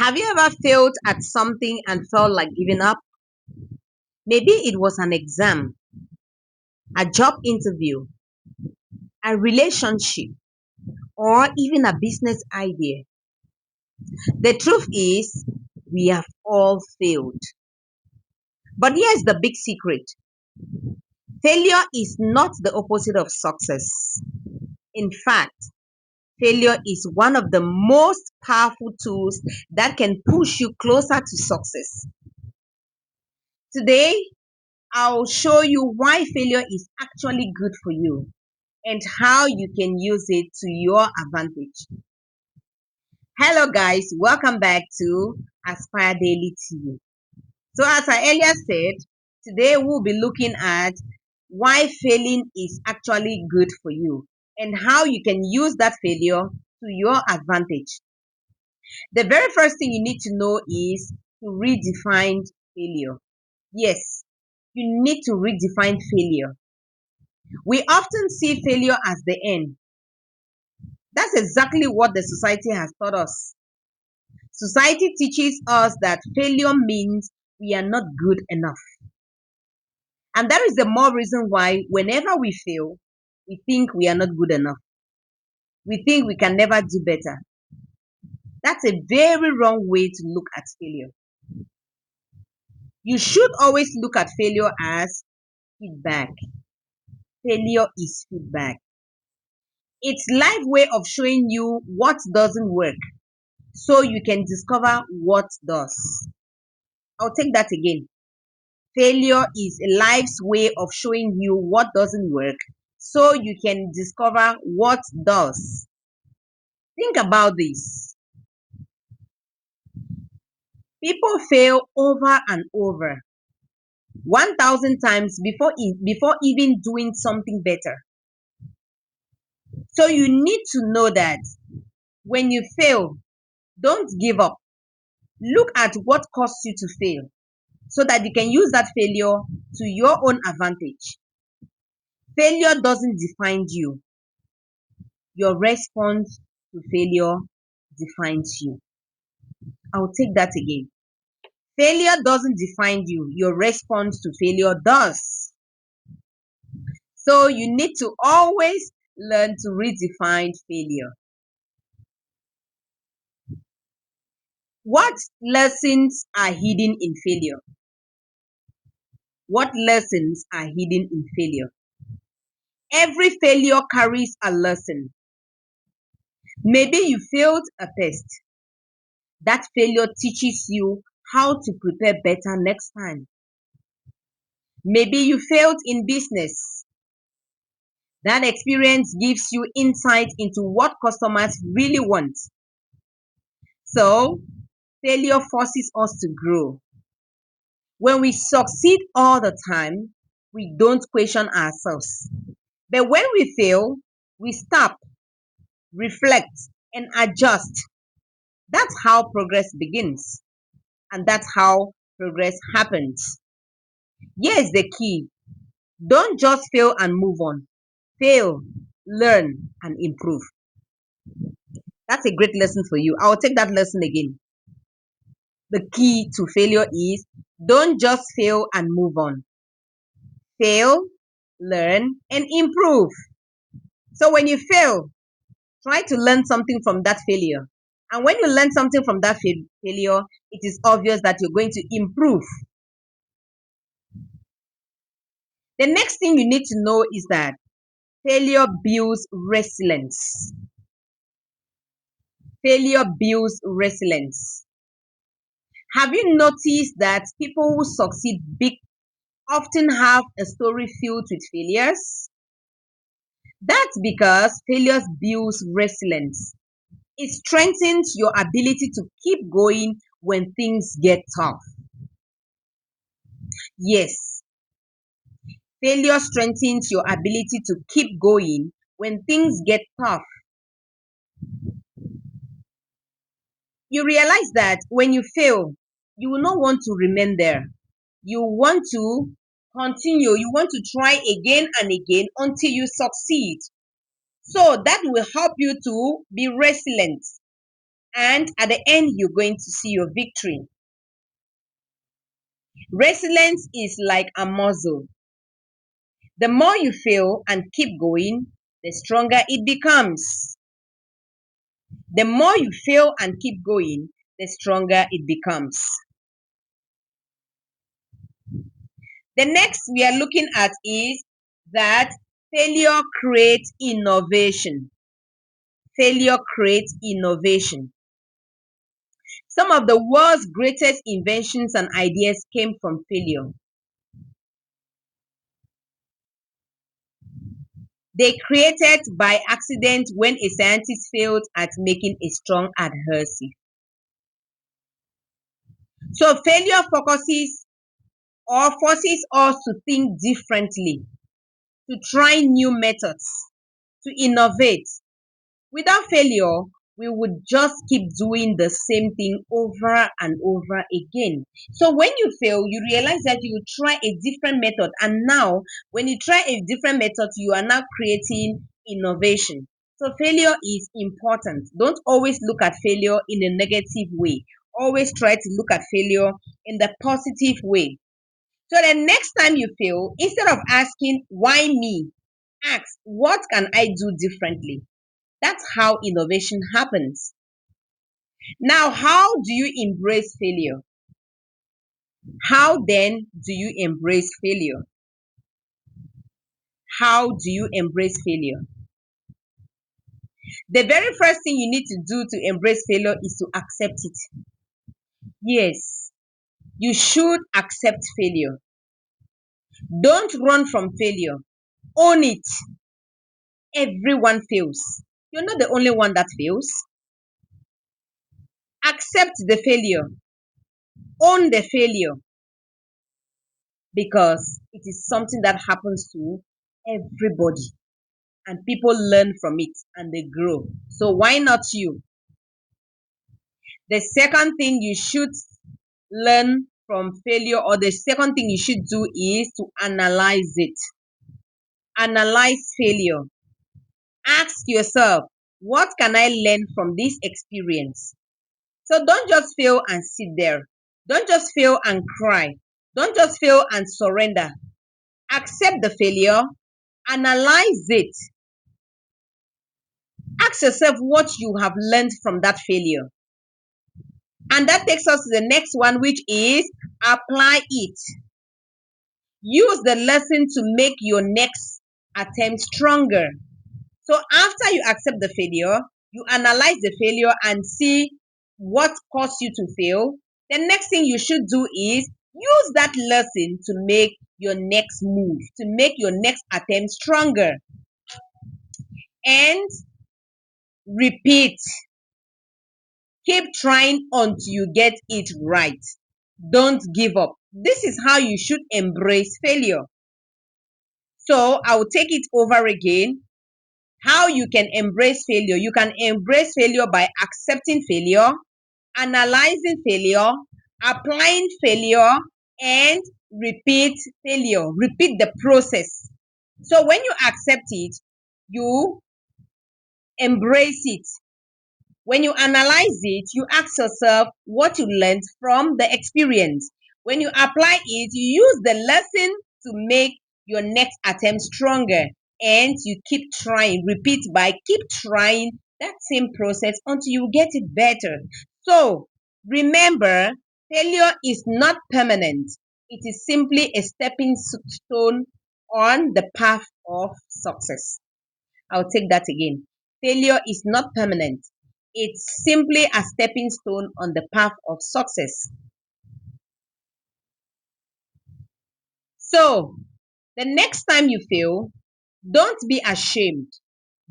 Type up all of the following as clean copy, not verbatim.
Have you ever failed at something and felt like giving up? Maybe it was an exam, a job interview, a relationship, or even a business idea. The truth is, we have all failed. But here's the big secret: failure is not the opposite of success. In fact, failure is one of the most powerful tools that can push you closer to success. Today, I'll show you why failure is actually good for you and how you can use it to your advantage. Hello, guys, welcome back to Aspire Daily TV. So, as I earlier said, today we'll be looking at why failing is actually good for you and how you can use that failure to your advantage. The very first thing you need to know is to redefine failure. Yes, you need to redefine failure. We often see failure as the end. That's exactly what the society has taught us. Society teaches us that failure means we are not good enough. And that is the more reason why whenever we fail, we think we are not good enough. We think we can never do better. That's a very wrong way to look at failure. You should always look at failure as feedback. Failure is feedback. It's life way of showing you what doesn't work so you can discover what does. I'll take that again. Failure is life's way of showing you what doesn't work so you can discover what does. Think about this. People fail over and over, 1,000 times before even doing something better. So you need to know that when you fail, don't give up. Look at what caused you to fail so that you can use that failure to your own advantage. Failure doesn't define you. Your response to failure defines you. I'll take that again. Failure doesn't define you. Your response to failure does. So you need to always learn to redefine failure. What lessons are hidden in failure? What lessons are hidden in failure? Every failure carries a lesson. Maybe you failed a test. That failure teaches you how to prepare better next time. Maybe you failed in business. That experience gives you insight into what customers really want. So, failure forces us to grow. When we succeed all the time, we don't question ourselves. But when we fail, we stop, reflect, and adjust. That's how progress begins. And that's how progress happens. Here's the key: don't just fail and move on. Fail, learn, and improve. That's a great lesson for you. I'll take that lesson again. The key to failure is don't just fail and move on. Fail, learn, and improve. So when you fail, try to learn something from that failure. And when you learn something from that failure, it is obvious that you're going to improve. The next thing you need to know is that failure builds resilience. Failure builds resilience. Have you noticed that people who succeed big often have a story filled with failures? That's because failures builds resilience. It strengthens your ability to keep going when things get tough. Yes, failure strengthens your ability to keep going when things get tough. You realize that when you fail, you will not want to remain there. You want to continue. You want to try again and again until you succeed. So that will help you to be resilient. And at the end, you're going to see your victory. Resilience is like a muscle. The more you fail and keep going, the stronger it becomes. The more you fail and keep going, the stronger it becomes. The next we are looking at is that failure creates innovation. Failure creates innovation. Some of the world's greatest inventions and ideas came from failure. They created by accident when a scientist failed at making a strong adhesive. So failure focuses or forces us to think differently, to try new methods, to innovate. Without failure, we would just keep doing the same thing over and over again. So when you fail, you realize that you try a different method. And now, when you try a different method, you are now creating innovation. So failure is important. Don't always look at failure in a negative way. Always try to look at failure in the positive way. So the next time you fail, instead of asking, why me? Ask, what can I do differently? That's how innovation happens. Now, how do you embrace failure? How then do you embrace failure? How do you embrace failure? The very first thing you need to do to embrace failure is to accept it. Yes, you should accept failure. Don't run from failure. Own it. Everyone fails. You're not the only one that fails. Accept the failure. Own the failure because it is something that happens to everybody and people learn from it and they grow. So why not you? The second thing you should learn from failure, or the second thing you should do, is to analyze it. Analyze failure. Ask yourself, what can I learn from this experience? So don't just fail and sit there. Don't just fail and cry. Don't just fail and surrender. Accept the failure. Analyze it. Ask yourself what you have learned from that failure. And that takes us to the next one, which is apply it. Use the lesson to make your next attempt stronger. So after you accept the failure, you analyze the failure and see what caused you to fail. The next thing you should do is use that lesson to make your next move, to make your next attempt stronger. And repeat. Keep trying until you get it right. Don't give up. This is how you should embrace failure. So I will take it over again. How you can embrace failure. You can embrace failure by accepting failure, analyzing failure, applying failure, and repeat failure. Repeat the process. So when you accept it, you embrace it. When you analyze it, you ask yourself what you learned from the experience. When you apply it, you use the lesson to make your next attempt stronger. And you keep trying, repeat by keep trying that same process until you get it better. So remember, failure is not permanent. It is simply a stepping stone on the path of success. I'll take that again. Failure is not permanent. It's simply a stepping stone on the path of success. So, the next time you fail, don't be ashamed.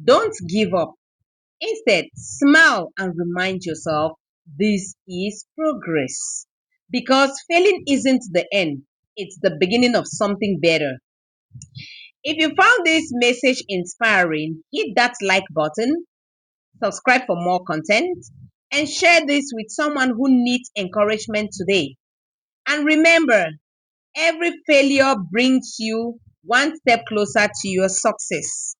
Don't give up. Instead, smile and remind yourself this is progress. Because failing isn't the end, it's the beginning of something better. If you found this message inspiring, hit that like button, subscribe for more content, and share this with someone who needs encouragement today. And remember, every failure brings you one step closer to your success.